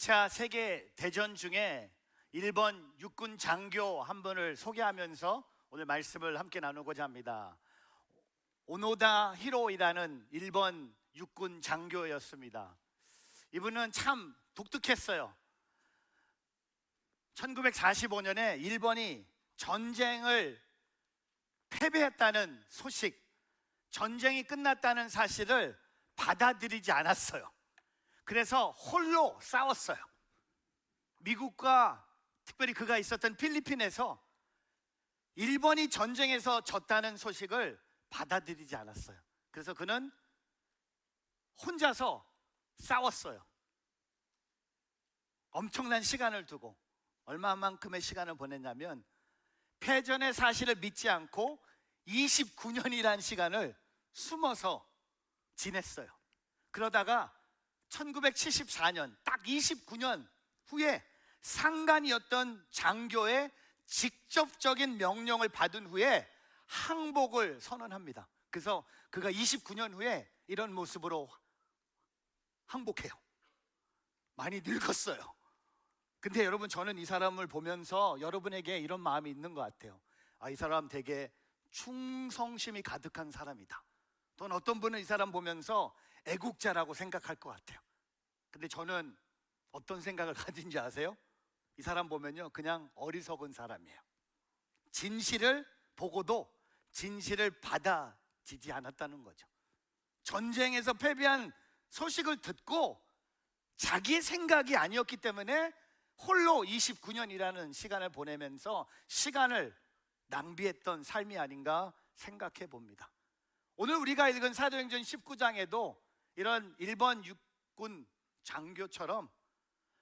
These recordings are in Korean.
제2차 세계대전 중에 일본 육군 장교 한 분을 소개하면서 오늘 말씀을 함께 나누고자 합니다. 오노다 히로이라는 일본 육군 장교였습니다. 이분은 참 독특했어요. 1945년에 일본이 전쟁을 패배했다는 소식, 전쟁이 끝났다는 사실을 받아들이지 않았어요. 그래서 홀로 싸웠어요. 미국과 특별히 그가 있었던 필리핀에서 일본이 전쟁에서 졌다는 소식을 받아들이지 않았어요. 그래서 그는 혼자서 싸웠어요. 엄청난 시간을 두고 얼마만큼의 시간을 보냈냐면 패전의 사실을 믿지 않고 29년이라는 시간을 숨어서 지냈어요. 그러다가 1974년 딱 29년 후에 상관이었던 장교의 직접적인 명령을 받은 후에 항복을 선언합니다. 그래서 그가 29년 후에 이런 모습으로 항복해요. 많이 늙었어요. 근데 여러분, 저는 이 사람을 보면서 여러분에게 이런 마음이 있는 것 같아요. 이 사람 되게 충성심이 가득한 사람이다. 또는 어떤 분은 이 사람 보면서 애국자라고 생각할 것 같아요. 근데 저는 어떤 생각을 가진지 아세요? 이 사람 보면요, 그냥 어리석은 사람이에요. 진실을 보고도 진실을 받아지지 않았다는 거죠. 전쟁에서 패배한 소식을 듣고 자기의 생각이 아니었기 때문에 홀로 29년이라는 시간을 보내면서 시간을 낭비했던 삶이 아닌가 생각해 봅니다. 오늘 우리가 읽은 사도행전 19장에도 이런 일본 육군 장교처럼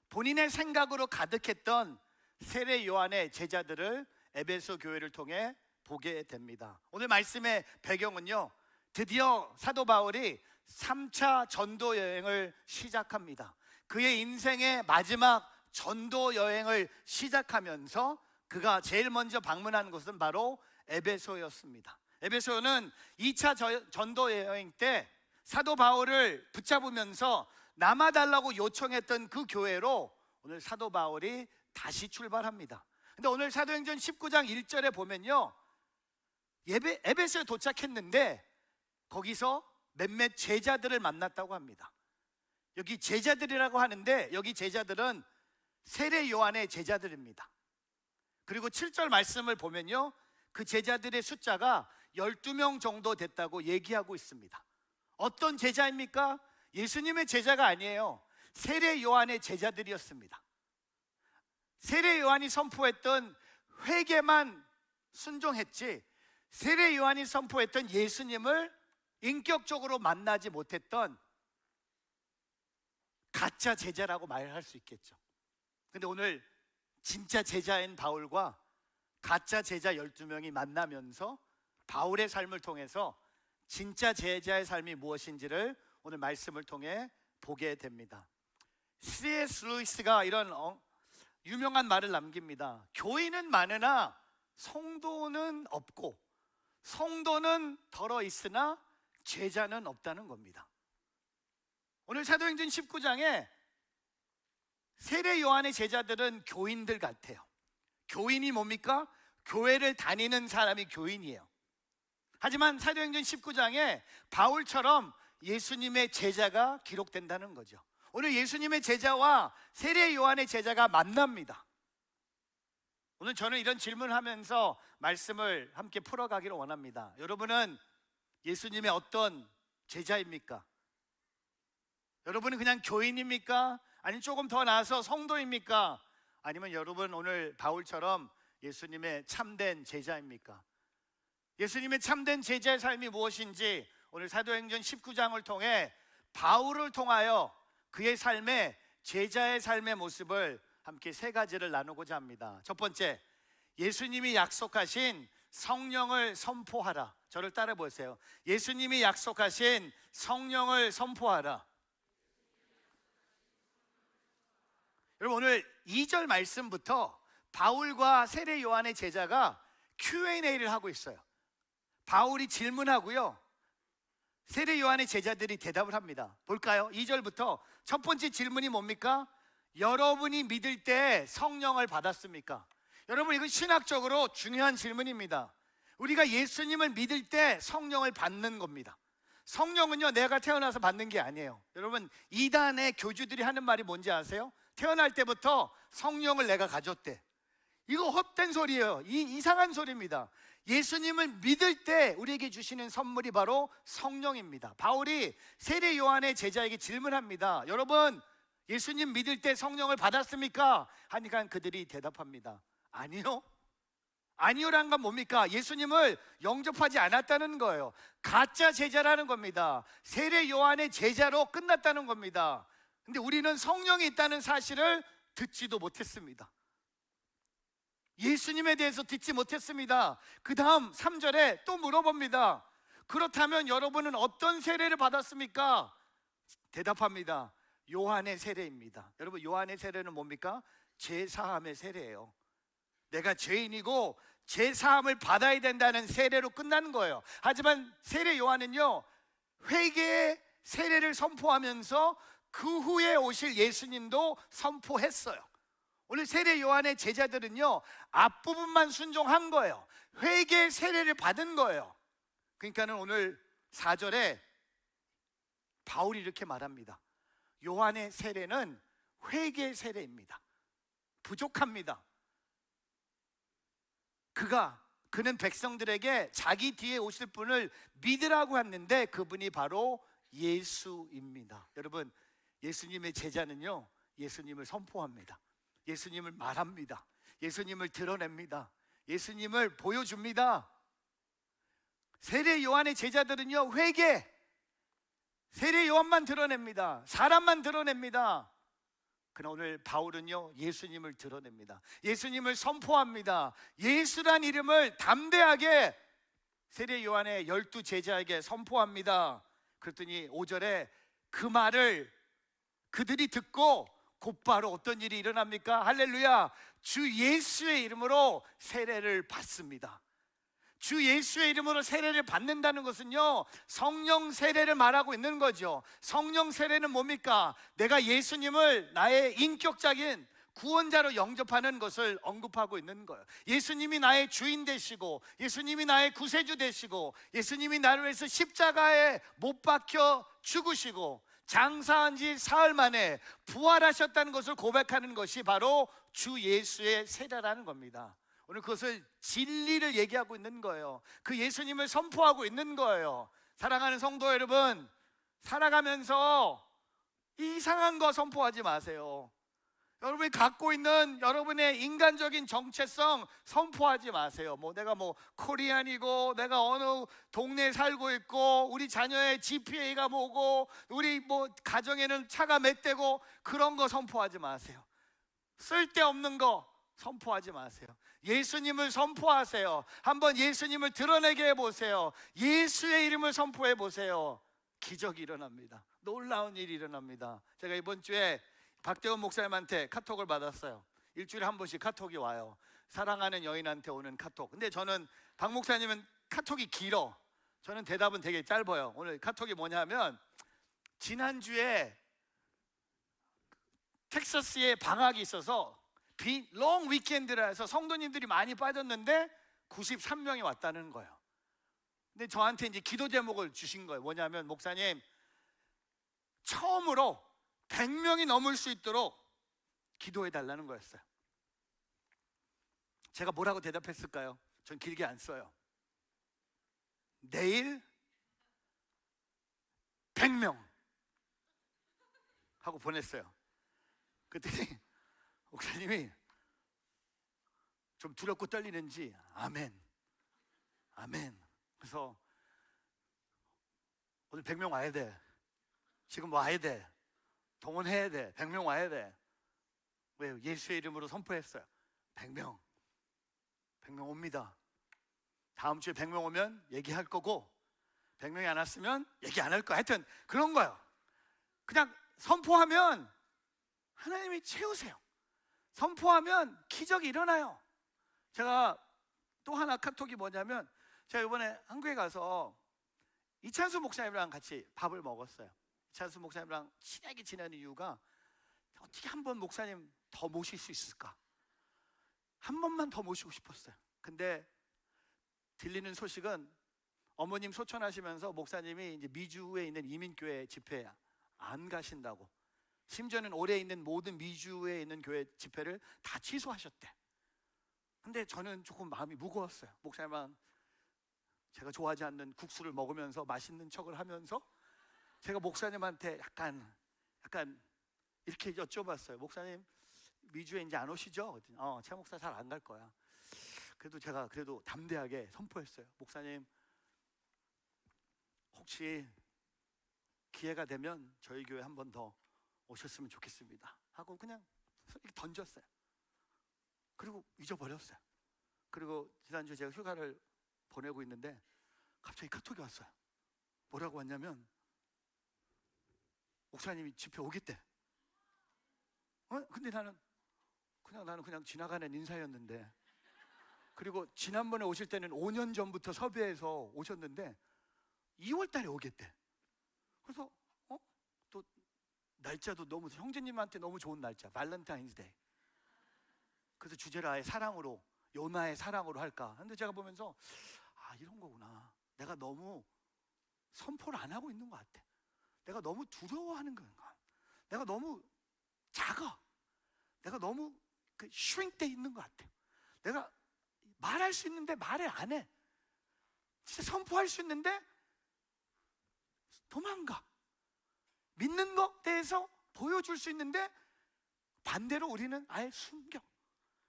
본인의 생각으로 가득했던 세례 요한의 제자들을 에베소 교회를 통해 보게 됩니다. 오늘 말씀의 배경은요, 드디어 사도 바울이 3차 전도 여행을 시작합니다. 그의 인생의 마지막 전도 여행을 시작하면서 그가 제일 먼저 방문한 곳은 바로 에베소였습니다. 에베소는 2차 전도 여행 때 사도 바울을 붙잡으면서 남아달라고 요청했던 그 교회로 오늘 사도 바울이 다시 출발합니다. 근데 오늘 사도행전 19장 1절에 보면요, 에베소에 도착했는데 거기서 몇몇 제자들을 만났다고 합니다. 여기 제자들이라고 하는데 여기 제자들은 세례 요한의 제자들입니다. 그리고 7절 말씀을 보면요, 그 제자들의 숫자가 12명 정도 됐다고 얘기하고 있습니다. 어떤 제자입니까? 예수님의 제자가 아니에요. 세례 요한의 제자들이었습니다. 세례 요한이 선포했던 회개만 순종했지, 세례 요한이 선포했던 예수님을 인격적으로 만나지 못했던 가짜 제자라고 말할 수 있겠죠. 근데 오늘 진짜 제자인 바울과 가짜 제자 12명이 만나면서 바울의 삶을 통해서 진짜 제자의 삶이 무엇인지를 오늘 말씀을 통해 보게 됩니다. C.S. 루이스가 이런 유명한 말을 남깁니다. 교인은 많으나 성도는 없고 성도는 덜어 있으나 제자는 없다는 겁니다. 오늘 사도행전 19장에 세례 요한의 제자들은 교인들 같아요. 교인이 뭡니까? 교회를 다니는 사람이 교인이에요. 하지만 사도행전 19장에 바울처럼 예수님의 제자가 기록된다는 거죠. 오늘 예수님의 제자와 세례 요한의 제자가 만납니다. 오늘 저는 이런 질문을 하면서 말씀을 함께 풀어가기를 원합니다. 여러분은 예수님의 어떤 제자입니까? 여러분은 그냥 교인입니까? 아니면 조금 더 나아서 성도입니까? 아니면 여러분 오늘 바울처럼 예수님의 참된 제자입니까? 예수님의 참된 제자의 삶이 무엇인지 오늘 사도행전 19장을 통해 바울을 통하여 그의 삶의 제자의 삶의 모습을 함께 세 가지를 나누고자 합니다. 첫 번째, 예수님이 약속하신 성령을 선포하라. 저를 따라 보세요. 예수님이 약속하신 성령을 선포하라. 여러분, 오늘 2절 말씀부터 바울과 세례 요한의 제자가 Q&A를 하고 있어요. 바울이 질문하고요, 세례 요한의 제자들이 대답을 합니다. 볼까요? 2절부터 첫 번째 질문이 뭡니까? 여러분이 믿을 때 성령을 받았습니까? 여러분, 이건 신학적으로 중요한 질문입니다. 우리가 예수님을 믿을 때 성령을 받는 겁니다. 성령은요, 내가 태어나서 받는 게 아니에요. 여러분, 이단의 교주들이 하는 말이 뭔지 아세요? 태어날 때부터 성령을 내가 가졌대. 이거 헛된 소리예요. 이상한 소리입니다. 예수님을 믿을 때 우리에게 주시는 선물이 바로 성령입니다. 바울이 세례 요한의 제자에게 질문합니다. 여러분, 예수님 믿을 때 성령을 받았습니까? 하니까 그들이 대답합니다. 아니요. 아니요란 건 뭡니까? 예수님을 영접하지 않았다는 거예요. 가짜 제자라는 겁니다. 세례 요한의 제자로 끝났다는 겁니다. 근데 우리는 성령이 있다는 사실을 듣지도 못했습니다. 예수님에 대해서 듣지 못했습니다. 그 다음 3절에 또 물어봅니다. 그렇다면 여러분은 어떤 세례를 받았습니까? 대답합니다. 요한의 세례입니다. 여러분, 요한의 세례는 뭡니까? 죄사함의 세례예요. 내가 죄인이고 죄사함을 받아야 된다는 세례로 끝나는 거예요. 하지만 세례 요한은요, 회개의 세례를 선포하면서 그 후에 오실 예수님도 선포했어요. 오늘 세례 요한의 제자들은요, 앞부분만 순종한 거예요. 회개의 세례를 받은 거예요. 그러니까는 오늘 4절에 바울이 이렇게 말합니다. 요한의 세례는 회개의 세례입니다. 부족합니다. 그는 백성들에게 자기 뒤에 오실 분을 믿으라고 했는데 그분이 바로 예수입니다. 여러분, 예수님의 제자는요, 예수님을 선포합니다. 예수님을 말합니다. 예수님을 드러냅니다. 예수님을 보여줍니다. 세례 요한의 제자들은요, 세례 요한만 드러냅니다. 사람만 드러냅니다. 그러나 오늘 바울은요, 예수님을 드러냅니다. 예수님을 선포합니다. 예수란 이름을 담대하게 세례 요한의 12 제자에게 선포합니다. 그랬더니 5절에 그 말을 그들이 듣고 곧바로 어떤 일이 일어납니까? 할렐루야! 주 예수의 이름으로 세례를 받습니다. 주 예수의 이름으로 세례를 받는다는 것은요, 성령 세례를 말하고 있는 거죠. 성령 세례는 뭡니까? 내가 예수님을 나의 인격적인 구원자로 영접하는 것을 언급하고 있는 거예요. 예수님이 나의 주인 되시고, 예수님이 나의 구세주 되시고, 예수님이 나를 위해서 십자가에 못 박혀 죽으시고 장사한 지 사흘 만에 부활하셨다는 것을 고백하는 것이 바로 주 예수의 세례라는 겁니다. 오늘 그것을 진리를 얘기하고 있는 거예요. 그 예수님을 선포하고 있는 거예요. 사랑하는 성도 여러분, 살아가면서 이상한 거 선포하지 마세요. 여러분이 갖고 있는 여러분의 인간적인 정체성 선포하지 마세요. 내가 코리안이고, 내가 어느 동네에 살고 있고, 우리 자녀의 GPA가 뭐고, 우리 가정에는 차가 몇 대고, 그런 거 선포하지 마세요. 쓸데없는 거 선포하지 마세요. 예수님을 선포하세요. 한번 예수님을 드러내게 해보세요. 예수의 이름을 선포해 보세요. 기적이 일어납니다. 놀라운 일이 일어납니다. 제가 이번 주에 박대원 목사님한테 카톡을 받았어요. 일주일에 한 번씩 카톡이 와요. 사랑하는 여인한테 오는 카톡. 근데 저는 박 목사님은 카톡이 길어. 저는 대답은 되게 짧아요. 오늘 카톡이 뭐냐면, 지난주에 텍사스에 방학이 있어서 롱 위켄드라 해서 성도님들이 많이 빠졌는데 93명이 왔다는 거예요. 근데 저한테 이제 기도 제목을 주신 거예요. 뭐냐면, 목사님, 처음으로 100명이 넘을 수 있도록 기도해 달라는 거였어요. 제가 뭐라고 대답했을까요? 전 길게 안 써요. 내일 100명 하고 보냈어요. 그랬더니 목사님이 좀 두렵고 떨리는지 아멘, 아멘. 그래서 오늘 100명 와야 돼. 지금 와야 돼. 동원해야 돼. 100명 와야 돼. 왜요? 예수의 이름으로 선포했어요. 100명 옵니다. 다음 주에 100명 오면 얘기할 거고, 100명이 안 왔으면 얘기 안 할 거야. 하여튼 그런 거예요. 그냥 선포하면 하나님이 채우세요. 선포하면 기적이 일어나요. 제가 또 하나 카톡이 뭐냐면, 제가 이번에 한국에 가서 이찬수 목사님이랑 같이 밥을 먹었어요. 이찬수 목사님이랑 친하게 지내는 이유가, 어떻게 한 번 목사님 더 모실 수 있을까? 한 번만 더 모시고 싶었어요. 근데 들리는 소식은 어머님 소천하시면서 목사님이 이제 미주에 있는 이민교회 집회에 안 가신다고, 심지어는 올해 있는 모든 미주에 있는 교회 집회를 다 취소하셨대. 근데 저는 조금 마음이 무거웠어요. 목사님은 제가 좋아하지 않는 국수를 먹으면서 맛있는 척을 하면서 제가 목사님한테 약간 이렇게 여쭤봤어요. 목사님 미주에 이제 안 오시죠? 최 목사 잘 안 갈 거야. 그래도 제가 담대하게 선포했어요. 목사님 혹시 기회가 되면 저희 교회 한 번 더 오셨으면 좋겠습니다 하고 그냥 이렇게 던졌어요. 그리고 잊어버렸어요. 그리고 지난주에 제가 휴가를 보내고 있는데 갑자기 카톡이 왔어요. 뭐라고 왔냐면 목사님이 집회 오겠대. 근데 나는 그냥 지나가는 인사였는데, 그리고 지난번에 오실 때는 5년 전부터 섭외해서 오셨는데 2월 달에 오겠대. 그래서 또 날짜도 너무 형제님한테 너무 좋은 날짜, 발렌타인스데이. 그래서 주제를 아예 사랑으로, 요나의 사랑으로 할까. 근데 제가 보면서 이런 거구나. 내가 너무 선포를 안 하고 있는 것 같아. 내가 너무 두려워하는 건가. 내가 너무 작아. 내가 너무 슈링돼 있는 것 같아. 내가 말할 수 있는데 말을 안 해. 진짜 선포할 수 있는데 도망가. 믿는 것에 대해서 보여줄 수 있는데 반대로 우리는 아예 숨겨.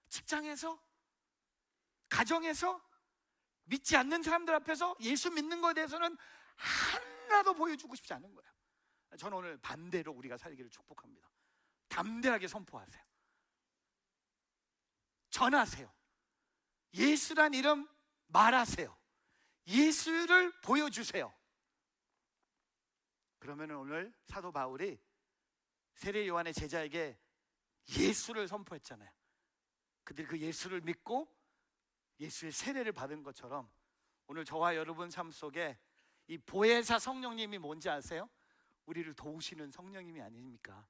직장에서, 가정에서, 믿지 않는 사람들 앞에서 예수 믿는 것에 대해서는 하나도 보여주고 싶지 않은 거예요. 저는 오늘 반대로 우리가 살기를 축복합니다. 담대하게 선포하세요. 전하세요. 예수란 이름 말하세요. 예수를 보여주세요. 그러면 오늘 사도 바울이 세례 요한의 제자에게 예수를 선포했잖아요. 그들이 그 예수를 믿고 예수의 세례를 받은 것처럼 오늘 저와 여러분 삶 속에 이 보혜사 성령님이 뭔지 아세요? 우리를 도우시는 성령님이 아닙니까?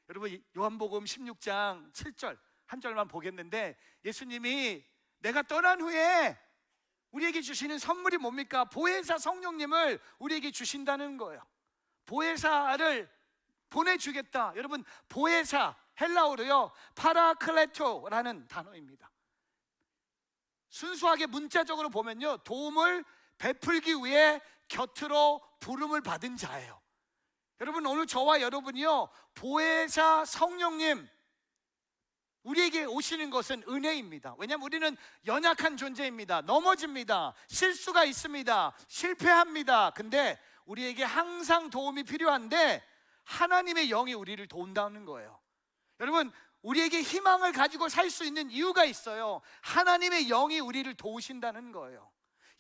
여러분 요한복음 16장 7절 한 절만 보겠는데, 예수님이 내가 떠난 후에 우리에게 주시는 선물이 뭡니까? 보혜사 성령님을 우리에게 주신다는 거예요. 보혜사를 보내주겠다. 여러분 보혜사 헬라어로요 파라클레토라는 단어입니다. 순수하게 문자적으로 보면요, 도움을 베풀기 위해 곁으로 부름을 받은 자예요. 여러분 오늘 저와 여러분이요 보혜사 성령님 우리에게 오시는 것은 은혜입니다. 왜냐하면 우리는 연약한 존재입니다. 넘어집니다. 실수가 있습니다. 실패합니다. 근데 우리에게 항상 도움이 필요한데 하나님의 영이 우리를 도운다는 거예요. 여러분 우리에게 희망을 가지고 살 수 있는 이유가 있어요. 하나님의 영이 우리를 도우신다는 거예요.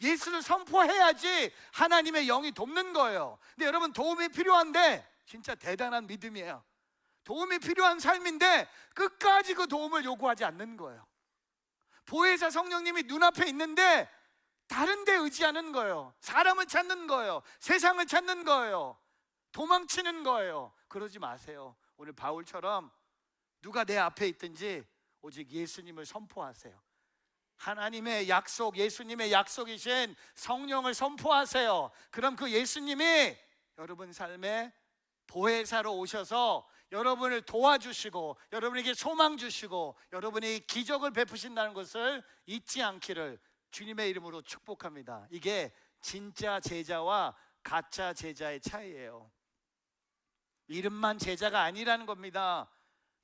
예수를 선포해야지 하나님의 영이 돕는 거예요. 근데 여러분 도움이 필요한데 진짜 대단한 믿음이에요. 도움이 필요한 삶인데 끝까지 그 도움을 요구하지 않는 거예요. 보혜사 성령님이 눈앞에 있는데 다른 데 의지하는 거예요. 사람을 찾는 거예요. 세상을 찾는 거예요. 도망치는 거예요. 그러지 마세요. 오늘 바울처럼 누가 내 앞에 있든지 오직 예수님을 선포하세요. 하나님의 약속, 예수님의 약속이신 성령을 선포하세요. 그럼 그 예수님이 여러분 삶에 보혜사로 오셔서 여러분을 도와주시고 여러분에게 소망 주시고 여러분이 기적을 베푸신다는 것을 잊지 않기를 주님의 이름으로 축복합니다. 이게 진짜 제자와 가짜 제자의 차이예요. 이름만 제자가 아니라는 겁니다.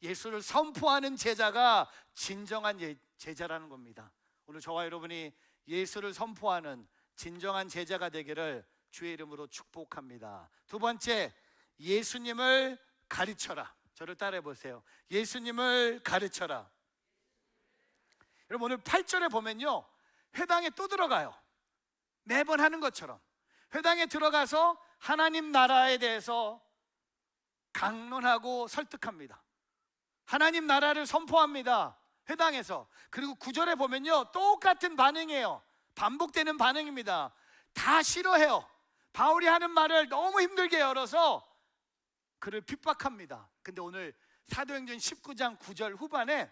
예수를 선포하는 제자가 진정한 제자라는 겁니다. 오늘 저와 여러분이 예수를 선포하는 진정한 제자가 되기를 주의 이름으로 축복합니다. 두 번째, 예수님을 가르쳐라. 저를 따라해 보세요. 예수님을 가르쳐라. 여러분 오늘 8절에 보면요 회당에 또 들어가요. 매번 하는 것처럼 회당에 들어가서 하나님 나라에 대해서 강론하고 설득합니다. 하나님 나라를 선포합니다. 회당에서. 그리고 9절에 보면요 똑같은 반응이에요. 반복되는 반응입니다. 다 싫어해요. 바울이 하는 말을 너무 힘들게 열어서 그를 핍박합니다. 근데 오늘 사도행전 19장 9절 후반에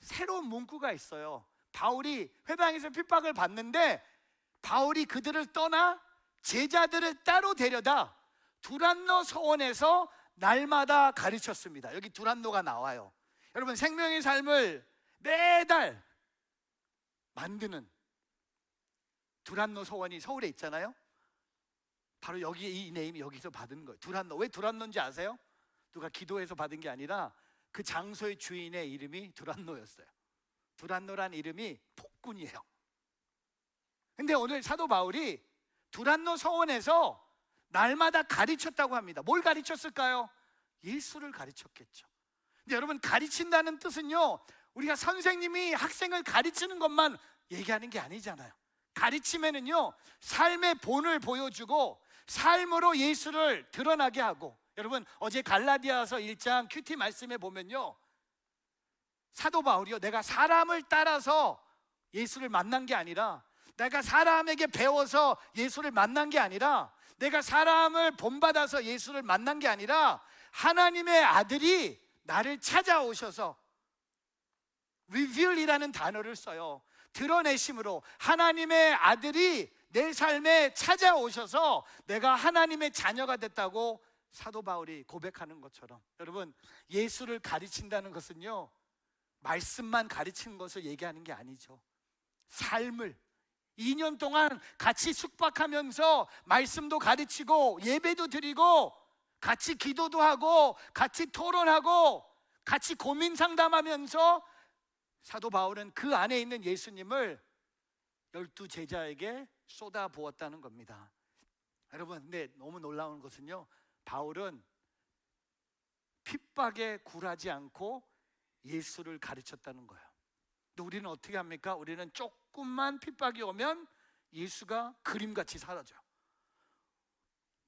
새로운 문구가 있어요. 바울이 회당에서 핍박을 받는데 바울이 그들을 떠나 제자들을 따로 데려다 두란노 서원에서 날마다 가르쳤습니다. 여기 두란노가 나와요. 여러분, 생명의 삶을 매달 만드는 두란노 서원이 서울에 있잖아요. 바로 여기 이 네임이 여기서 받은 거예요. 두란노. 왜 두란노인지 아세요? 누가 기도해서 받은 게 아니라 그 장소의 주인의 이름이 두란노였어요. 두란노란 이름이 폭군이에요. 근데 오늘 사도 바울이 두란노 서원에서 날마다 가르쳤다고 합니다. 뭘 가르쳤을까요? 예수를 가르쳤겠죠. 근데 여러분, 가르친다는 뜻은요, 우리가 선생님이 학생을 가르치는 것만 얘기하는 게 아니잖아요. 가르치면은요, 삶의 본을 보여주고 삶으로 예수를 드러나게 하고, 여러분, 어제 갈라디아서 1장 큐티 말씀에 보면요, 사도 바울이요, 내가 사람을 따라서 예수를 만난 게 아니라, 내가 사람에게 배워서 예수를 만난 게 아니라, 내가 사람을 본받아서 예수를 만난 게 아니라 하나님의 아들이 나를 찾아오셔서, reveal이라는 단어를 써요. 드러내심으로 하나님의 아들이 내 삶에 찾아오셔서 내가 하나님의 자녀가 됐다고 사도 바울이 고백하는 것처럼, 여러분, 예수를 가르친다는 것은요, 말씀만 가르치는 것을 얘기하는 게 아니죠. 삶을 2년 동안 같이 숙박하면서 말씀도 가르치고 예배도 드리고 같이 기도도 하고 같이 토론하고 같이 고민 상담하면서 사도 바울은 그 안에 있는 예수님을 12 제자에게 쏟아 부었다는 겁니다. 여러분, 근데 너무 놀라운 것은요, 바울은 핍박에 굴하지 않고 예수를 가르쳤다는 거예요. 근데 우리는 어떻게 합니까? 우리는 조금만 핍박이 오면 예수가 그림같이 사라져요.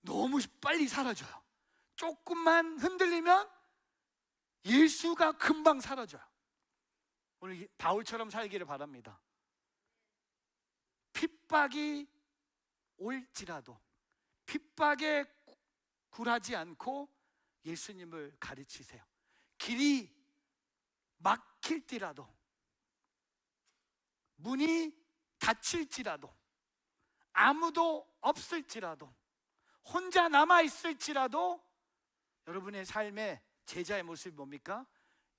너무 빨리 사라져요. 조금만 흔들리면 예수가 금방 사라져요. 오늘 바울처럼 살기를 바랍니다. 핍박이 올지라도 핍박에 굴하지 않고 예수님을 가르치세요. 길이 막힐지라도, 문이 닫힐지라도, 아무도 없을지라도, 혼자 남아있을지라도 여러분의 삶의 제자의 모습이 뭡니까?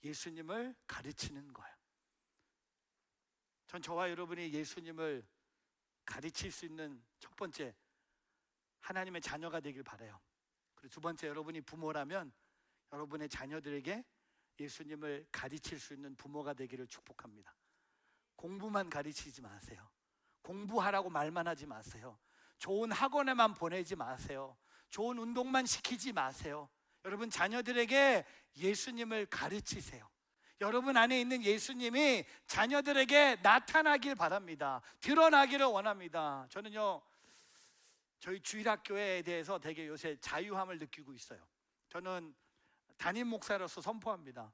예수님을 가르치는 거예요. 전 저와 여러분이 예수님을 가르칠 수 있는 첫 번째, 하나님의 자녀가 되길 바라요. 그리고 두 번째, 여러분이 부모라면 여러분의 자녀들에게 예수님을 가르칠 수 있는 부모가 되기를 축복합니다. 공부만 가르치지 마세요. 공부하라고 말만 하지 마세요. 좋은 학원에만 보내지 마세요. 좋은 운동만 시키지 마세요. 여러분, 자녀들에게 예수님을 가르치세요. 여러분 안에 있는 예수님이 자녀들에게 나타나길 바랍니다. 드러나기를 원합니다. 저는요, 저희 주일학교에 대해서 되게 요새 자유함을 느끼고 있어요. 저는 담임 목사로서 선포합니다.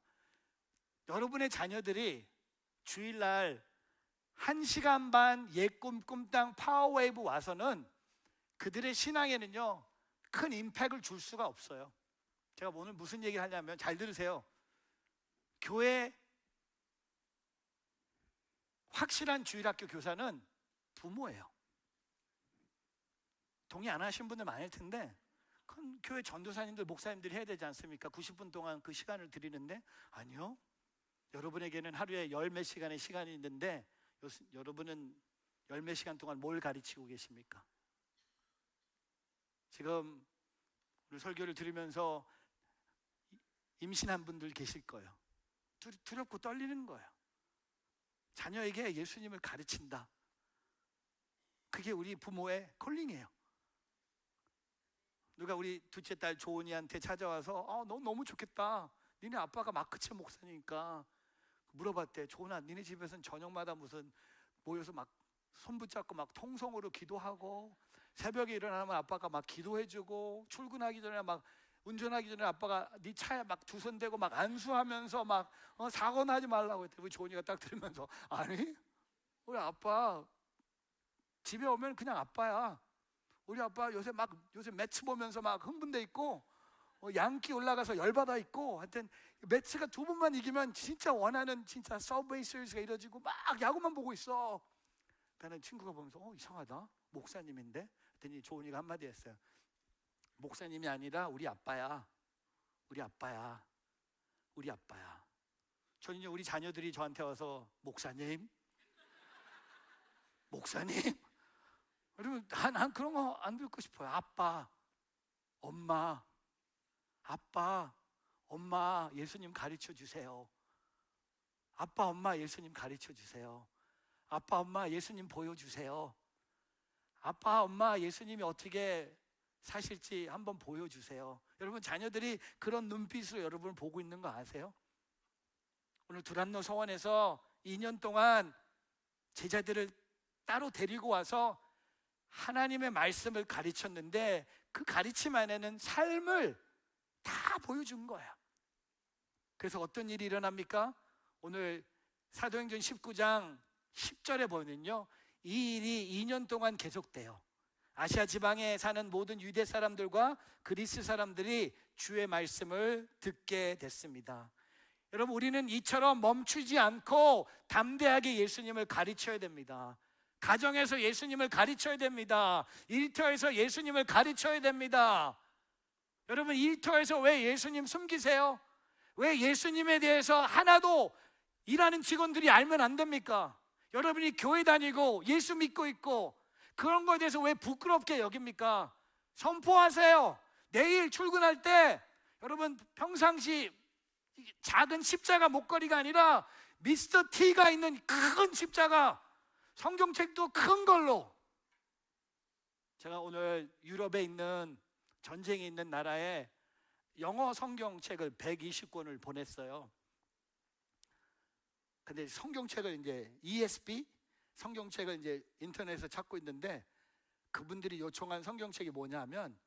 여러분의 자녀들이 주일날 1시간 반 예꿈 꿈땅 파워웨이브 와서는 그들의 신앙에는요, 큰 임팩을 줄 수가 없어요. 제가 오늘 무슨 얘기를 하냐면, 잘 들으세요. 교회 확실한 주일학교 교사는 부모예요. 동의 안 하신 분들 많을 텐데, 그건 교회 전도사님들, 목사님들이 해야 되지 않습니까? 90분 동안 그 시간을 드리는데, 아니요, 여러분에게는 하루에 열 몇 시간의 시간이 있는데 여러분은 열 몇 시간 동안 뭘 가르치고 계십니까? 지금 오늘 설교를 들으면서 임신한 분들 계실 거예요. 두렵고 떨리는 거예요. 자녀에게 예수님을 가르친다. 그게 우리 부모의 콜링이에요. 누가 우리 둘째 딸 조은이한테 찾아와서 너 너무 좋겠다. 니네 아빠가 마크체 목사니까 물어봤대. 조은아, 니네 집에서는 저녁마다 무슨 모여서 막 손 붙잡고 막 통성으로 기도하고, 새벽에 일어나면 아빠가 막 기도해주고, 출근하기 전에 막 운전하기 전에 아빠가 네 차에 막 두 손 대고 막 안수하면서 막 사고 나지 말라고 했대. 우리 조은이가 딱 들으면서, 아니, 우리 아빠 집에 오면 그냥 아빠야. 우리 아빠 요새 매치 보면서 막 흥분돼 있고, 양키 올라가서 열받아 있고, 하여튼 매츠가 2번만 이기면 진짜 원하는 진짜 서브웨이 시리즈가 이뤄지고 막 야구만 보고 있어. 그러니까 친구가 보면서 이상하다, 목사님인데? 했더니 조은이가 한마디 했어요. 목사님이 아니라 우리 아빠야. 우리 아빠야. 우리 아빠야. 저는 이제 우리 자녀들이 저한테 와서 목사님, 목사님, 여러분, 난 그런 거 안 듣고 싶어요. 아빠, 엄마, 아빠, 엄마, 예수님 가르쳐 주세요. 아빠, 엄마, 예수님 가르쳐 주세요. 아빠, 엄마, 예수님 보여주세요. 아빠, 엄마, 예수님이 어떻게 사실지 한번 보여주세요. 여러분, 자녀들이 그런 눈빛으로 여러분을 보고 있는 거 아세요? 오늘 두란노 서원에서 2년 동안 제자들을 따로 데리고 와서 하나님의 말씀을 가르쳤는데, 그 가르침 안에는 삶을 다 보여준 거야. 그래서 어떤 일이 일어납니까? 오늘 사도행전 19장 10절에 보면요, 이 일이 2년 동안 계속돼요. 아시아 지방에 사는 모든 유대 사람들과 그리스 사람들이 주의 말씀을 듣게 됐습니다. 여러분, 우리는 이처럼 멈추지 않고 담대하게 예수님을 가르쳐야 됩니다. 가정에서 예수님을 가르쳐야 됩니다. 일터에서 예수님을 가르쳐야 됩니다. 여러분, 일터에서 왜 예수님 숨기세요? 왜 예수님에 대해서 하나도 일하는 직원들이 알면 안 됩니까? 여러분이 교회 다니고 예수 믿고 있고 그런 거에 대해서 왜 부끄럽게 여깁니까? 선포하세요. 내일 출근할 때 여러분, 평상시 작은 십자가 목걸이가 아니라 미스터 T가 있는 큰 십자가, 성경책도 큰 걸로. 제가 오늘 유럽에 있는, 전쟁이 있는 나라에 영어 성경책을 120권을 보냈어요. 근데 성경책을 이제 ESV 성경책을 이제 인터넷에서 찾고 있는데, 그분들이 요청한 성경책이 뭐냐면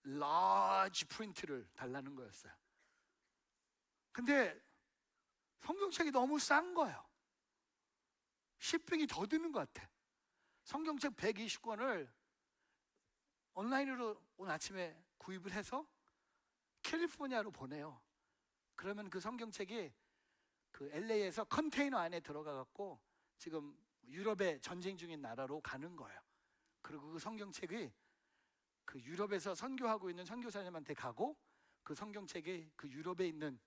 large 프린트를 달라는 거였어요. 근데 성경책이 너무 싼 거예요. 쇼핑이 더 드는 것 같아. 성경책 120권을 온라인으로 오늘 아침에 구입을 해서 캘리포니아로 보내요. 그러면 그 성경책이 그 LA에서 컨테이너 안에 들어가 갖고 지금 유럽에 전쟁 중인 나라로 가는 거예요. 그리고 그 성경책이 그 유럽에서 선교하고 있는 선교사님한테 가고, 그 성경책이 그 유럽에 있는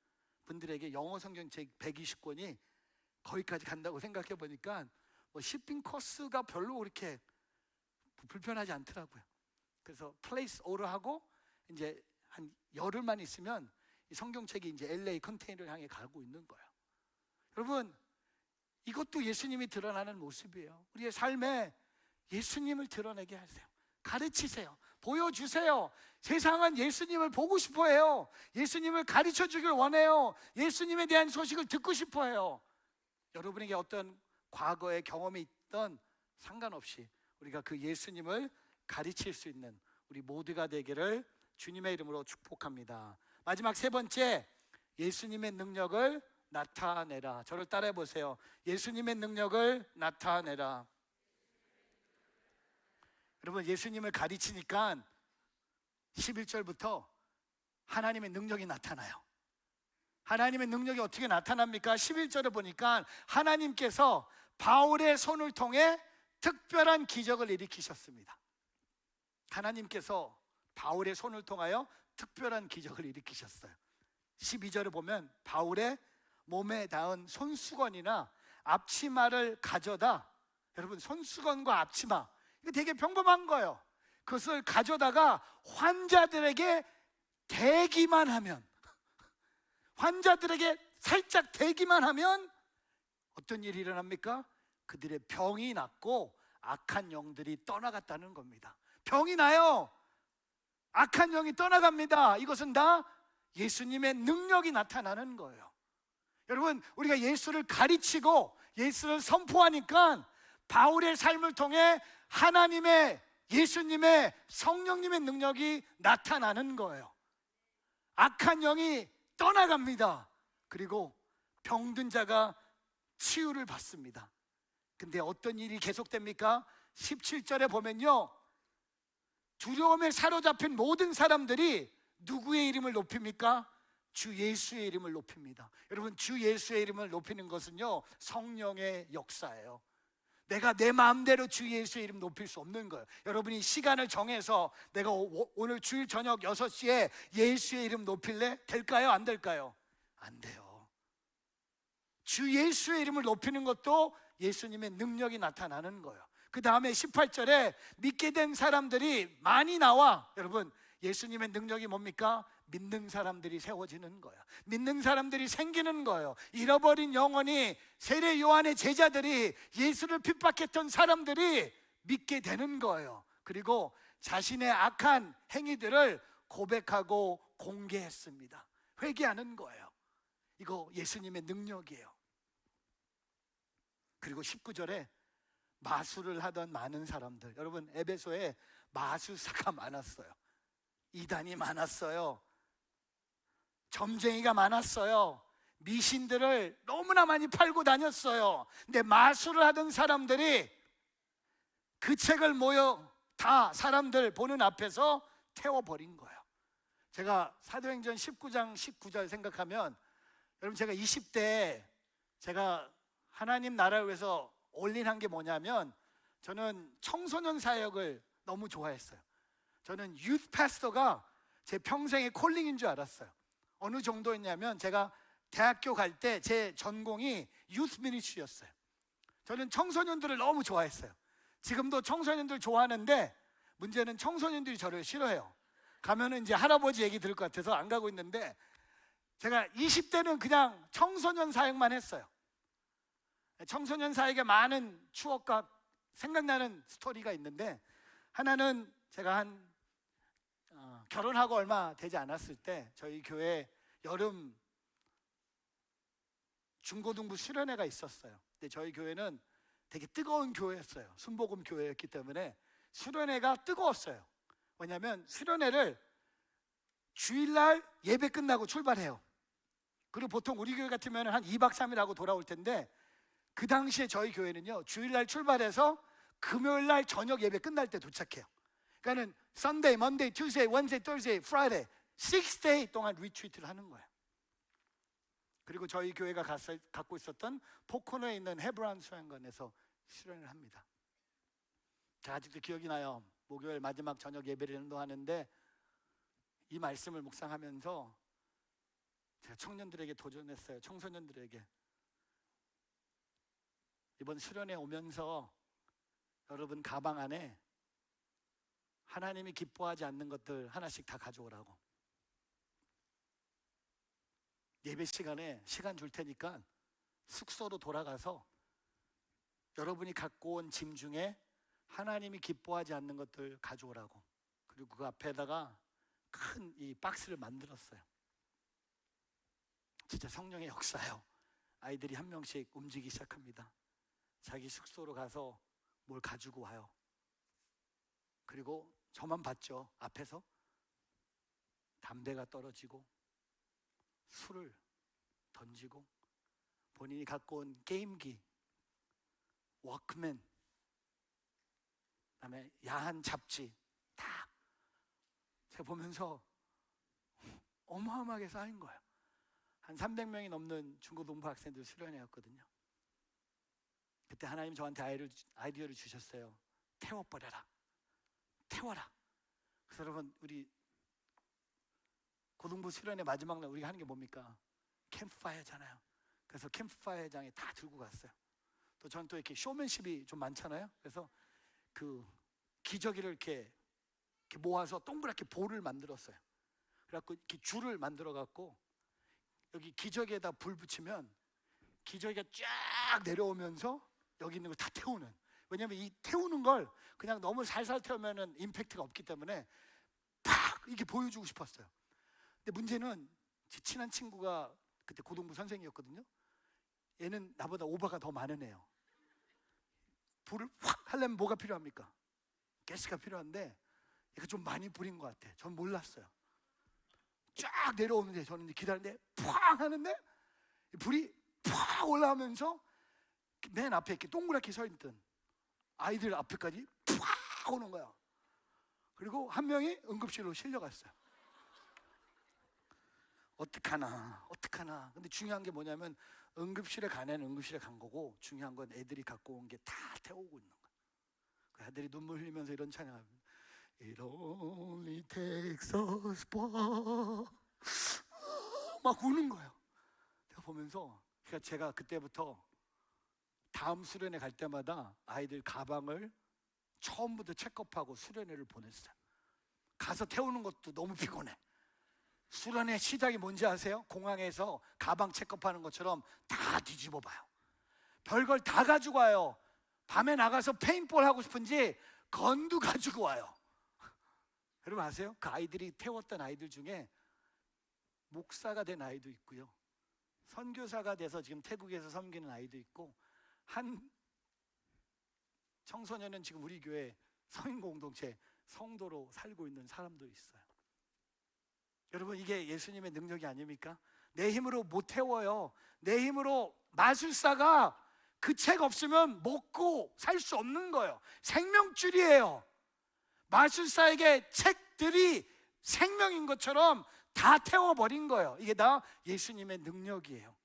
분들에게 영어 성경책 120권이 거기까지 간다고 생각해 보니까 뭐 shipping 코스가 별로 그렇게 불편하지 않더라고요. 그래서 플레이스 오더하고 이제 한 열흘만 있으면 이 성경책이 이제 LA 컨테이너를 향해 가고 있는 거예요. 여러분, 이것도 예수님이 드러나는 모습이에요. 우리의 삶에 예수님을 드러내게 하세요. 가르치세요. 보여주세요. 세상은 예수님을 보고 싶어 해요. 예수님을 가르쳐 주길 원해요. 예수님에 대한 소식을 듣고 싶어 해요. 여러분에게 어떤 과거의 경험이 있던 상관없이 우리가 그 예수님을 가르칠 수 있는 우리 모두가 되기를 주님의 이름으로 축복합니다. 마지막 3번째, 예수님의 능력을 나타내라. 저를 따라해 보세요. 예수님의 능력을 나타내라. 여러분, 예수님을 가르치니까 11절부터 하나님의 능력이 나타나요. 하나님의 능력이 어떻게 나타납니까? 11절에 보니까 하나님께서 바울의 손을 통해 특별한 기적을 일으키셨습니다. 하나님께서 바울의 손을 통하여 특별한 기적을 일으키셨어요. 12절에 보면 바울의 몸에 닿은 손수건이나 앞치마를 가져다, 여러분, 손수건과 앞치마, 이거 되게 평범한 거예요. 그것을 가져다가 환자들에게 대기만 하면, 환자들에게 살짝 대기만 하면 어떤 일이 일어납니까? 그들의 병이 낫고 악한 영들이 떠나갔다는 겁니다. 병이 나요. 악한 영이 떠나갑니다. 이것은 다 예수님의 능력이 나타나는 거예요. 여러분, 우리가 예수를 가르치고 예수를 선포하니까 바울의 삶을 통해 하나님의, 예수님의, 성령님의 능력이 나타나는 거예요. 악한 영이 떠나갑니다. 그리고 병든 자가 치유를 받습니다. 근데 어떤 일이 계속됩니까? 17절에 보면요, 두려움에 사로잡힌 모든 사람들이 누구의 이름을 높입니까? 주 예수의 이름을 높입니다. 여러분, 주 예수의 이름을 높이는 것은요, 성령의 역사예요. 내가 내 마음대로 주 예수의 이름 높일 수 없는 거예요. 여러분이 시간을 정해서 내가 오늘 주일 저녁 6시에 예수의 이름 높일래? 될까요? 안 될까요? 안 돼요. 주 예수의 이름을 높이는 것도 예수님의 능력이 나타나는 거예요. 그 다음에 18절에 믿게 된 사람들이 많이 나와. 여러분, 예수님의 능력이 뭡니까? 믿는 사람들이 세워지는 거예요. 믿는 사람들이 생기는 거예요. 잃어버린 영혼이, 세례 요한의 제자들이, 예수를 핍박했던 사람들이 믿게 되는 거예요. 그리고 자신의 악한 행위들을 고백하고 공개했습니다. 회개하는 거예요. 이거 예수님의 능력이에요. 그리고 19절에 마술을 하던 많은 사람들, 여러분, 에베소에 마술사가 많았어요. 이단이 많았어요. 점쟁이가 많았어요. 미신들을 너무나 많이 팔고 다녔어요. 근데 마술을 하던 사람들이 그 책을 모여 다 사람들 보는 앞에서 태워버린 거예요. 제가 사도행전 19장 19절 생각하면, 여러분, 제가 20대에 제가 하나님 나라를 위해서 올인한 게 뭐냐면, 저는 청소년 사역을 너무 좋아했어요. 저는 유스 패스터가 제 평생의 콜링인 줄 알았어요. 어느 정도였냐면, 제가 대학교 갈 때 제 전공이 유스 미니스트리였어요. 저는 청소년들을 너무 좋아했어요. 지금도 청소년들 좋아하는데, 문제는 청소년들이 저를 싫어해요. 가면은 이제 할아버지 얘기 들을 것 같아서 안 가고 있는데, 제가 20대는 그냥 청소년 사역만 했어요. 청소년 사역에 많은 추억과 생각나는 스토리가 있는데, 하나는 제가 결혼하고 얼마 되지 않았을 때 저희 교회 여름 중고등부 수련회가 있었어요. 근데 저희 교회는 되게 뜨거운 교회였어요. 순복음 교회였기 때문에 수련회가 뜨거웠어요. 왜냐하면 수련회를 주일날 예배 끝나고 출발해요. 그리고 보통 우리 교회 같으면 한 2박 3일 하고 돌아올 텐데, 그 당시에 저희 교회는요, 주일날 출발해서 금요일날 저녁 예배 끝날 때 도착해요. 그러니까는 Sunday, Monday, Tuesday, Wednesday, Thursday, Friday 6day 동안 리트리트를 하는 거예요. 그리고 저희 교회가 갖고 있었던 포코노에 있는 헤브론 수양관에서 수련을 합니다. 제가 아직도 기억이 나요. 목요일 마지막 저녁 예배를 인도하는데, 이 말씀을 묵상하면서 제가 청년들에게 도전했어요. 청소년들에게, 이번 수련회 오면서 여러분 가방 안에 하나님이 기뻐하지 않는 것들 하나씩 다 가져오라고. 예배 시간에 시간 줄 테니까 숙소로 돌아가서 여러분이 갖고 온 짐 중에 하나님이 기뻐하지 않는 것들 가져오라고. 그리고 그 앞에다가 큰 이 박스를 만들었어요. 진짜 성령의 역사예요. 아이들이 한 명씩 움직이기 시작합니다. 자기 숙소로 가서 뭘 가지고 와요. 그리고 저만 봤죠. 앞에서 담배가 떨어지고 술을 던지고, 본인이 갖고 온 게임기, 워크맨, 그다음에 야한 잡지 다 제가 보면서 어마어마하게 쌓인 거예요. 한 300명이 넘는 중고등부 학생들 수련회였거든요. 그때 하나님 저한테 아이디어를 주셨어요. 태워버려라. 태워라. 그래서 여러분, 우리 고등부 수련회 마지막 날 우리가 하는 게 뭡니까? 캠프파이어잖아요. 그래서 캠프파이어장에 다 들고 갔어요. 또 저는 또 이렇게 쇼맨십이 좀 많잖아요. 그래서 그 기저귀를 이렇게 모아서 동그랗게 볼을 만들었어요. 그래갖고 이렇게 줄을 만들어 갖고 여기 기저귀에다 불 붙이면 기저귀가 쫙 내려오면서 여기 있는 걸 다 태우는. 왜냐하면 이 태우는 걸 그냥 너무 살살 태우면은 임팩트가 없기 때문에 팍 이렇게 보여주고 싶었어요. 근데 문제는 제 친한 친구가 그때 고등부 선생이었거든요. 얘는 나보다 오바가 더 많은 애예요. 불을 확 하려면 뭐가 필요합니까? 가스가 필요한데 얘가 좀 많이 부린 것 같아. 전 몰랐어요. 쫙 내려오는데 저는 기다리는데 팍 하는데 불이 팍 올라오면서 맨 앞에 이렇게 동그랗게 서 있던 아이들 앞에까지 팍 오는 거야. 그리고 한 명이 응급실로 실려갔어요. 어떡하나. 근데 중요한 게 뭐냐면 응급실에 간 애는 응급실에 간 거고 중요한 건 애들이 갖고 온 게 다 태우고 있는 거야. 그 애들이 눈물 흘리면서 이런 찬양합니다. It only takes a spark. 막 우는 거예요. 내가 보면서 그러니까 제가 그때부터 다음 수련회 갈 때마다 아이들 가방을 처음부터 체크업하고 수련회를 보냈어요. 가서 태우는 것도 너무 피곤해. 수련회 시작이 뭔지 아세요? 공항에서 가방 체크업하는 것처럼 다 뒤집어 봐요. 별걸 다 가지고 와요. 밤에 나가서 페인트볼 하고 싶은지 건도 가지고 와요. 여러분 아세요? 그 아이들이 태웠던 아이들 중에 목사가 된 아이도 있고요, 선교사가 돼서 지금 태국에서 섬기는 아이도 있고, 한 청소년은 지금 우리 교회 성인 공동체 성도로 살고 있는 사람도 있어요. 여러분 이게 예수님의 능력이 아닙니까? 내 힘으로 못 태워요. 내 힘으로 마술사가 그 책 없으면 먹고 살 수 없는 거예요. 생명줄이에요. 마술사에게 책들이 생명인 것처럼 다 태워버린 거예요. 이게 다 예수님의 능력이에요.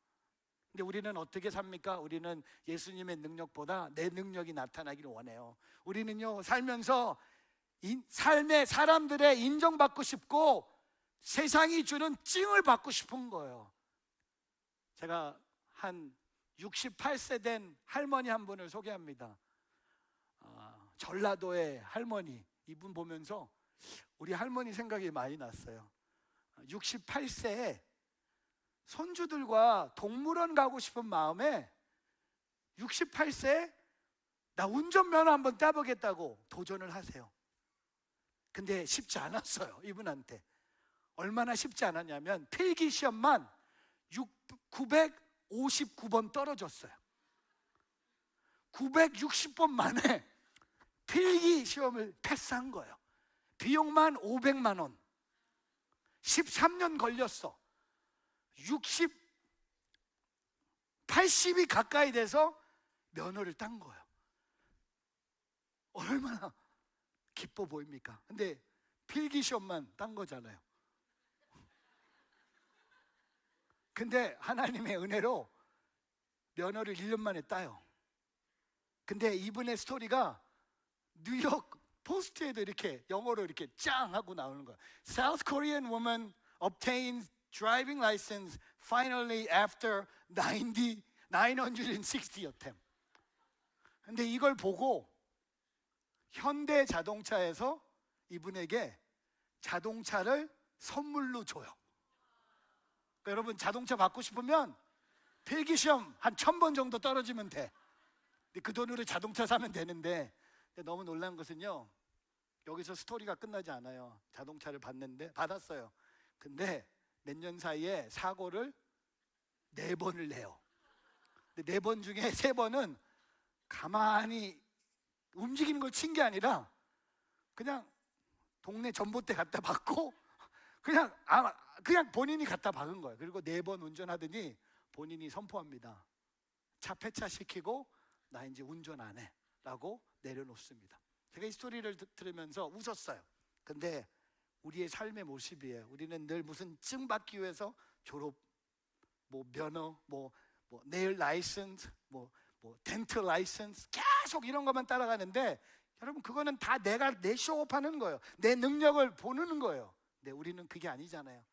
근데 우리는 어떻게 삽니까? 우리는 예수님의 능력보다 내 능력이 나타나기를 원해요. 우리는요 살면서 삶의 사람들의 인정받고 싶고 세상이 주는 찡을 받고 싶은 거예요. 제가 한 68세 된 할머니 한 분을 소개합니다. 전라도의 할머니, 이분 보면서 우리 할머니 생각이 많이 났어요. 68세에 손주들과 동물원 가고 싶은 마음에 68세에 나 운전면허 한번 따보겠다고 도전을 하세요. 근데 쉽지 않았어요. 이분한테 얼마나 쉽지 않았냐면 필기 시험만 959번 떨어졌어요. 960번 만에 필기 시험을 패스한 거예요. 비용만 500만 원. 13년 걸렸어. 80이 가까이 돼서 면허를 딴 거예요. 얼마나 기뻐 보입니까? 근데 필기 시험만 딴 거잖아요. 근데 하나님의 은혜로 면허를 1년 만에 따요. 근데 이분의 스토리가 뉴욕 포스트에도 이렇게 영어로 이렇게 짱 하고 나오는 거야. South Korean woman obtains driving license finally after 960 attempt. 근데 이걸 보고 현대 자동차에서 이분에게 자동차를 선물로 줘요. 그러니까 여러분 자동차 받고 싶으면 필기시험 한 1000번 정도 떨어지면 돼. 근데 그 돈으로 자동차 사면 되는데, 근데 너무 놀란 것은요, 여기서 스토리가 끝나지 않아요. 자동차를 받았어요. 근데 몇 년 사이에 사고를 4번을 내요. 근데 4번 중에 3번은 가만히 움직이는 걸 친 게 아니라 그냥 동네 전봇대 갖다 박고 그냥 본인이 갖다 박은 거예요. 그리고 4번 운전하더니 본인이 선포합니다. 차 폐차시키고 나 이제 운전 안 해 라고 내려놓습니다. 제가 이 스토리를 들으면서 웃었어요. 근데 우리의 삶의 모습이에요. 우리는 늘 무슨 증 받기 위해서 졸업, 면허, 네일 라이선스, 덴털 라이선스 계속 이런 것만 따라가는데, 여러분 그거는 다 내 쇼업하는 거예요. 내 능력을 보는 거예요. 근데 우리는 그게 아니잖아요.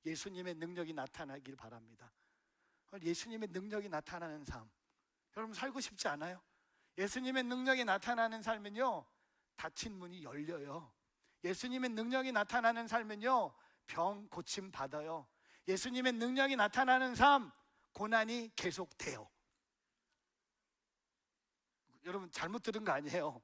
예수님의 능력이 나타나길 바랍니다. 예수님의 능력이 나타나는 삶, 여러분 살고 싶지 않아요? 예수님의 능력이 나타나는 삶은요 닫힌 문이 열려요. 예수님의 능력이 나타나는 삶은요 병 고침 받아요. 예수님의 능력이 나타나는 삶, 고난이 계속돼요. 여러분 잘못 들은 거 아니에요.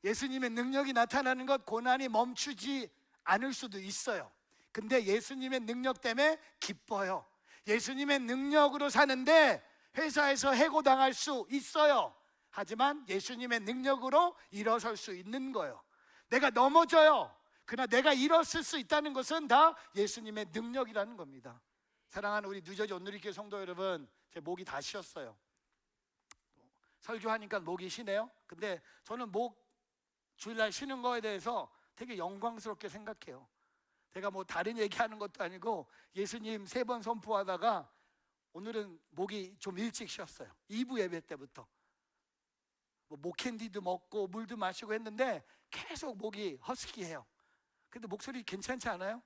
예수님의 능력이 나타나는 것, 고난이 멈추지 않을 수도 있어요. 근데 예수님의 능력 때문에 기뻐요. 예수님의 능력으로 사는데 회사에서 해고당할 수 있어요. 하지만 예수님의 능력으로 일어설 수 있는 거예요. 내가 넘어져요. 그러나 내가 일어설 수 있다는 것은 다 예수님의 능력이라는 겁니다. 사랑하는 우리 뉴저지 온누리교회 성도 여러분, 제 목이 다 쉬었어요. 설교하니까 목이 쉬네요. 근데 저는 목 주일날 쉬는 거에 대해서 되게 영광스럽게 생각해요. 제가 뭐 다른 얘기하는 것도 아니고 예수님 3번 선포하다가 오늘은 목이 좀 일찍 쉬었어요. 2부 예배 때부터 뭐 목캔디도 먹고 물도 마시고 했는데 계속 목이 허스키해요. 근데 목소리 괜찮지 않아요?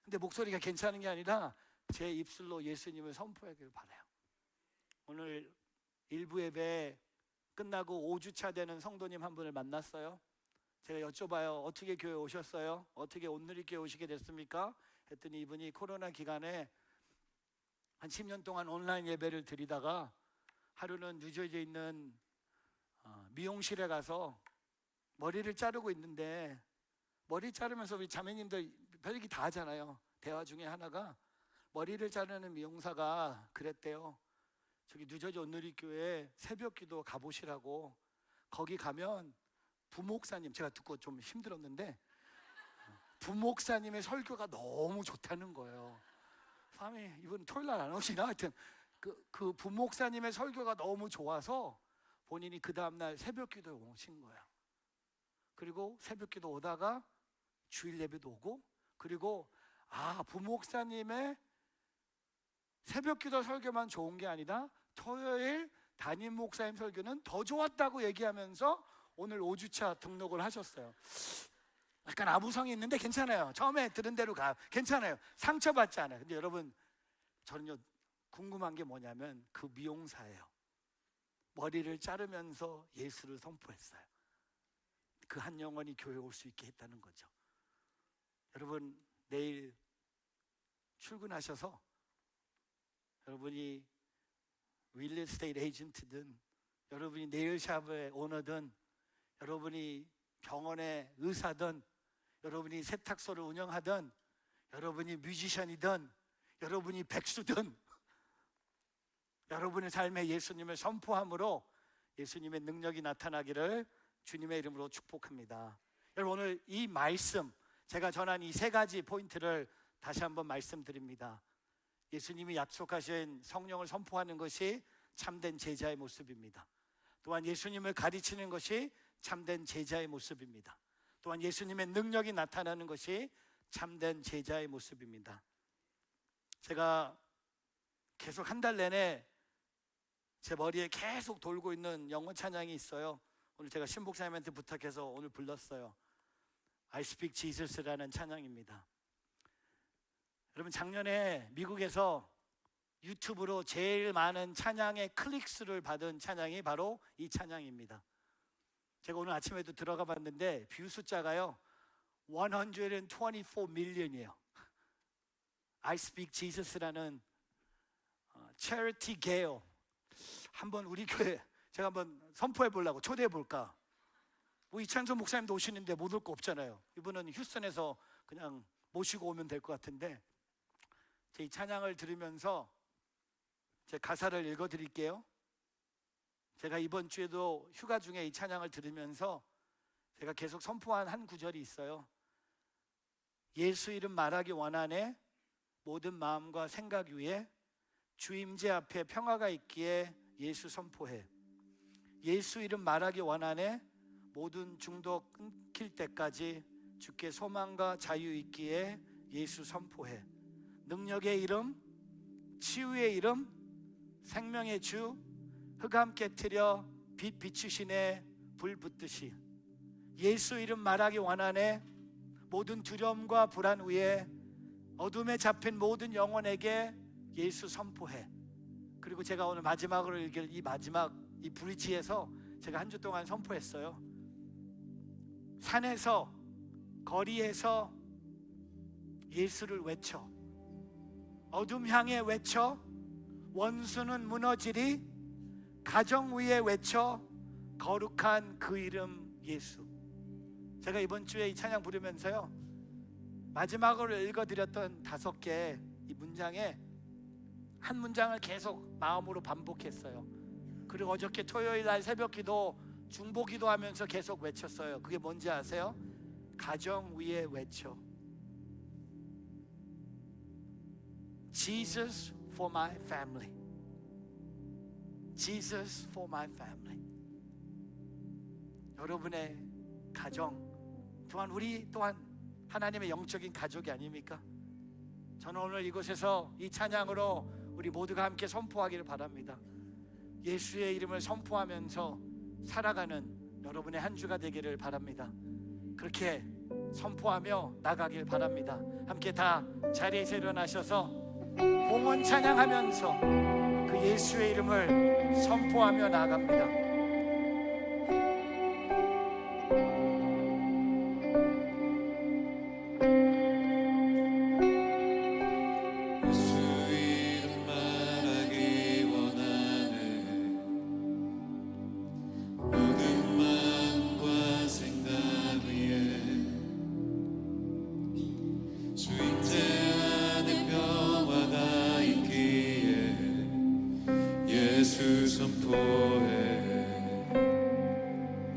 근데 목소리가 괜찮은 게 아니라 제 입술로 예수님을 선포하길 바라요. 오늘 1부 예배 끝나고 5주차 되는 성도님 한 분을 만났어요. 제가 여쭤봐요. 어떻게 교회 오셨어요? 어떻게 온누리교회 오시게 됐습니까? 했더니 이분이 코로나 기간에 한 10년 동안 온라인 예배를 드리다가 하루는 뉴저지에 있는 미용실에 가서 머리를 자르고 있는데, 머리 자르면서 우리 자매님들 별얘기 다 하잖아요. 대화 중에 하나가 머리를 자르는 미용사가 그랬대요. 저기 뉴저지 온누리교회 새벽기도 가보시라고. 거기 가면 부목사님, 제가 듣고 좀 힘들었는데 부목사님의 설교가 너무 좋다는 거예요. 밤에 이분 토요일 날 안 오시나? 하여튼 그 부목사님의 설교가 너무 좋아서 본인이 그 다음날 새벽기도에 오신 거야. 그리고 새벽기도 오다가 주일 예배도 오고, 그리고 부목사님의 새벽기도 설교만 좋은 게 아니라 토요일 담임 목사님 설교는 더 좋았다고 얘기하면서 오늘 5주차 등록을 하셨어요. 약간 아부성이 있는데 괜찮아요. 처음에 들은 대로 가요. 괜찮아요. 상처받지 않아요. 근데 여러분, 저는요 궁금한 게 뭐냐면 그 미용사예요. 머리를 자르면서 예수를 선포했어요. 그 한 영혼이 교회에 올 수 있게 했다는 거죠. 여러분, 내일 출근하셔서 여러분이 윌리 스테이트 에이전트든, 여러분이 네일샵의 오너든, 여러분이 병원의 의사든, 여러분이 세탁소를 운영하든, 여러분이 뮤지션이든, 여러분이 백수든, 여러분의 삶에 예수님을 선포함으로 예수님의 능력이 나타나기를 주님의 이름으로 축복합니다. 여러분, 오늘 이 말씀, 제가 전한 이 3가지 포인트를 다시 한번 말씀드립니다. 예수님이 약속하신 성령을 선포하는 것이 참된 제자의 모습입니다. 또한 예수님을 가르치는 것이 참된 제자의 모습입니다. 또한 예수님의 능력이 나타나는 것이 참된 제자의 모습입니다. 제가 계속 한 달 내내 제 머리에 계속 돌고 있는 영혼 찬양이 있어요. 오늘 제가 신복사님한테 부탁해서 오늘 불렀어요. I Speak Jesus라는 찬양입니다. 여러분, 작년에 미국에서 유튜브로 제일 많은 찬양의 클릭수를 받은 찬양이 바로 이 찬양입니다. 제가 오늘 아침에도 들어가 봤는데 뷰 숫자가요 124 million이에요. I Speak Jesus라는 Charity Gale, 한번 우리 교회 제가 한번 선포해 보려고 초대해 볼까. 뭐 이찬수 목사님도 오시는데 못 올 거 없잖아요. 이분은 휴스턴에서 그냥 모시고 오면 될 것 같은데, 제 이 찬양을 들으면서 제 가사를 읽어 드릴게요. 제가 이번 주에도 휴가 중에 이 찬양을 들으면서 제가 계속 선포한 한 구절이 있어요. 예수 이름 말하기 원하네, 모든 마음과 생각 위에 주 임재 앞에 평화가 있기에 예수 선포해. 예수 이름 말하기 원하네, 모든 중독 끊길 때까지 주께 소망과 자유 있기에 예수 선포해. 능력의 이름, 치유의 이름, 생명의 주, 흑암 깨트려 빛 비추시네 불 붙듯이. 예수 이름 말하기 원하네, 모든 두려움과 불안 위에 어둠에 잡힌 모든 영혼에게 예수 선포해. 그리고 제가 오늘 마지막으로 읽을 이 마지막 이 브리지에서 제가 한 주 동안 선포했어요. 산에서 거리에서 예수를 외쳐, 어둠 향해 외쳐 원수는 무너지리, 가정 위에 외쳐 거룩한 그 이름 예수. 제가 이번 주에 이 찬양 부르면서요 마지막으로 읽어드렸던 5개 이 문장에 한 문장을 계속 마음으로 반복했어요. 그리고 어저께 토요일 날 새벽기도 중보기도 하면서 계속 외쳤어요. 그게 뭔지 아세요? 가정 위에 외쳐 Jesus for my family. Jesus for my family. 여러분의 가정 또한 우리 또한 하나님의 영적인 가족이 아닙니까? 저는 오늘 이곳에서 이 찬양으로 우리 모두가 함께 선포하기를 바랍니다. 예수의 이름을 선포하면서 살아가는 여러분의 한 주가 되기를 바랍니다. 그렇게 선포하며 나가길 바랍니다. 함께 다 자리에서 일어나셔서 봉헌 찬양하면서 그 예수의 이름을 선포하며 나아갑니다.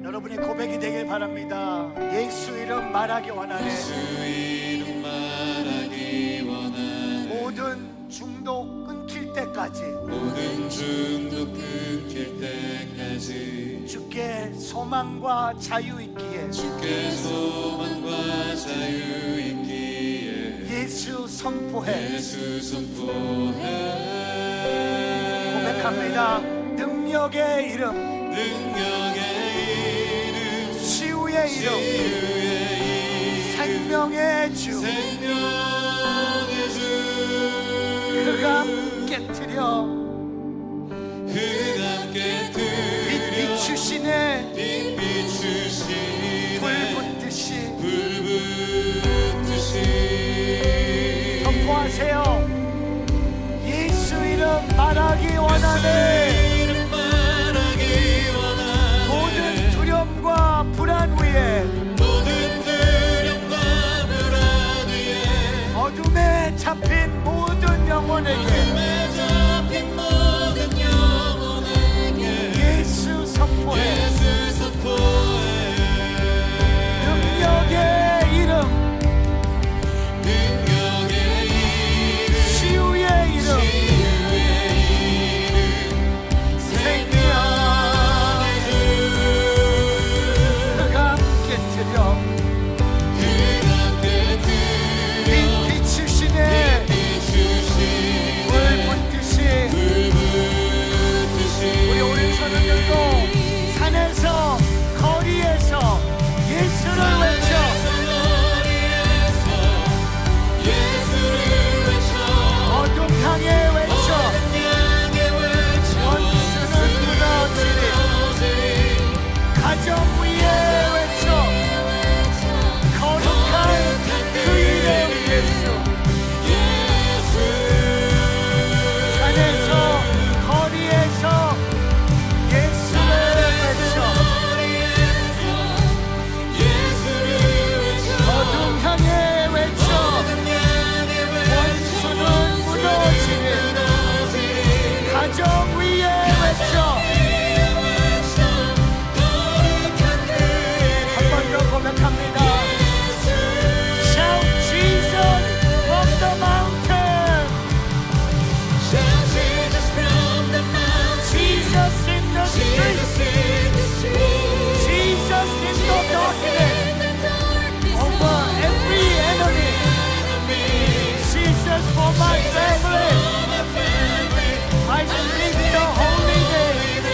여러분의 고백이 되길 바랍니다. 예수 이름 말하기 원하네. 예수 이름 말하기 원하네. 모든 중독 끊길 때까지, 모든 중독 끊길 때까지 주께 소망과 자유 있기에, 주께 소망과 자유 있기에 예수 선포해. 예수 선포해. 고백합니다. 능력의 이름, 능력의 이름, 치유의 이름, 치유의 이름, 생명의 주, 생명의 주, 흑암 깨트려 흑암 깨뜨려 빛 비추시네. 빛 비추시네. 불 붙듯이 불 붙듯이 선포하세요. 예수 이름 말하기 원하네. 이름 말하기 원하네. 모든 두려움과 불안 위에, 모든 두려움과 불안 위에 어둠에 잡힌 모든 영혼에게 어둠에 잡힌 모든 영혼에게 예수 선포해. 예수 선포해. 능력의 이름, 능력의 이름, 치유의 이름, 치유의 이름, 생명의 주, 흑암 깨트려 흑암 깨뜨려 빛 비추시네. 비추시네. 불 붙듯이 불 붙듯이 우리 오른손을 들고 산에서 거리에서 예수를 외쳐. 예수를 외쳐. 어둠 향해 외쳐. 원수는 무너지리. 가정 위에 외쳐. 거룩한 그 이름 예수. 산에서 거리에서 예수를 외쳐. 어둠 향해 외쳐. 원수는 무너지리. 가정 위에 외쳐. 한 번 더 고백합니다. Shout Jesus from the mountain. Jesus in the street. Jesus in the darkness. Over every enemy. Jesus for my family. I speak the holy name.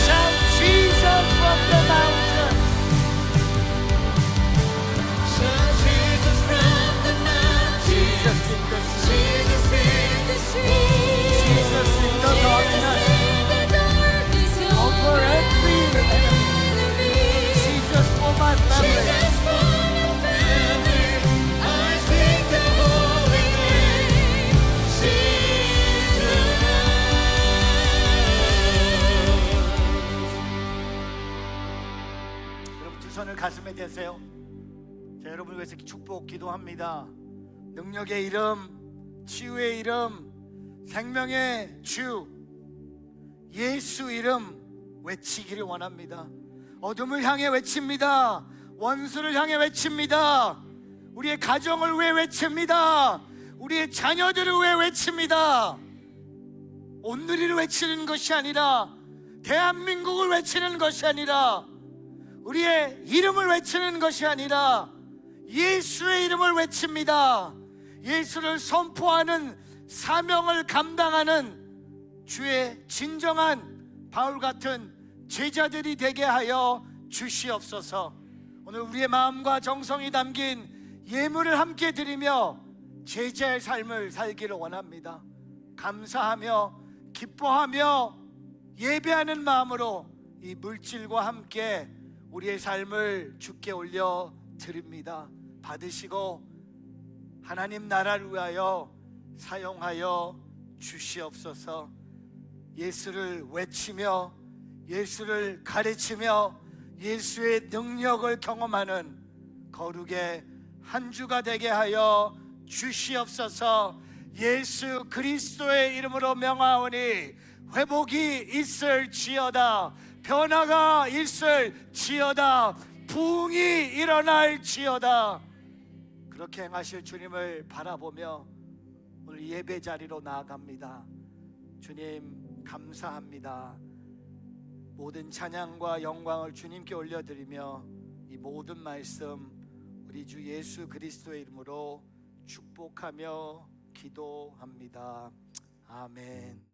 Shout Jesus from the mountain. Jesus in the street. Jesus in the darkness. Over every enemy. Jesus for my family. 여러분 두 손을 가슴에 대세요. 자, 여러분을 위해서 축복 기도합니다. 능력의 이름, 치유의 이름, 생명의 주 예수 이름 외치기를 원합니다. 어둠을 향해 외칩니다. 원수를 향해 외칩니다. 우리의 가정을 위해 외칩니다. 우리의 자녀들을 위해 외칩니다. 온누리를 외치는 것이 아니라, 대한민국을 외치는 것이 아니라, 우리의 이름을 외치는 것이 아니라 예수의 이름을 외칩니다. 예수를 선포하는 사명을 감당하는 주의 진정한 바울 같은 제자들이 되게 하여 주시옵소서. 오늘 우리의 마음과 정성이 담긴 예물을 함께 드리며 제자의 삶을 살기를 원합니다. 감사하며 기뻐하며 예배하는 마음으로 이 물질과 함께 우리의 삶을 주께 올려 드립니다. 받으시고 하나님 나라를 위하여 사용하여 주시옵소서. 예수를 외치며 예수를 가르치며 예수의 능력을 경험하는 거룩의 한 주가 되게 하여 주시옵소서. 예수 그리스도의 이름으로 명하오니 회복이 있을지어다, 변화가 있을지어다, 부흥이 일어날지어다. 그렇게 행하실 주님을 바라보며 오늘 예배 자리로 나아갑니다. 주님 감사합니다. 모든 찬양과 영광을 주님께 올려드리며 이 모든 말씀 우리 주 예수 그리스도의 이름으로 축복하며 기도합니다. 아멘.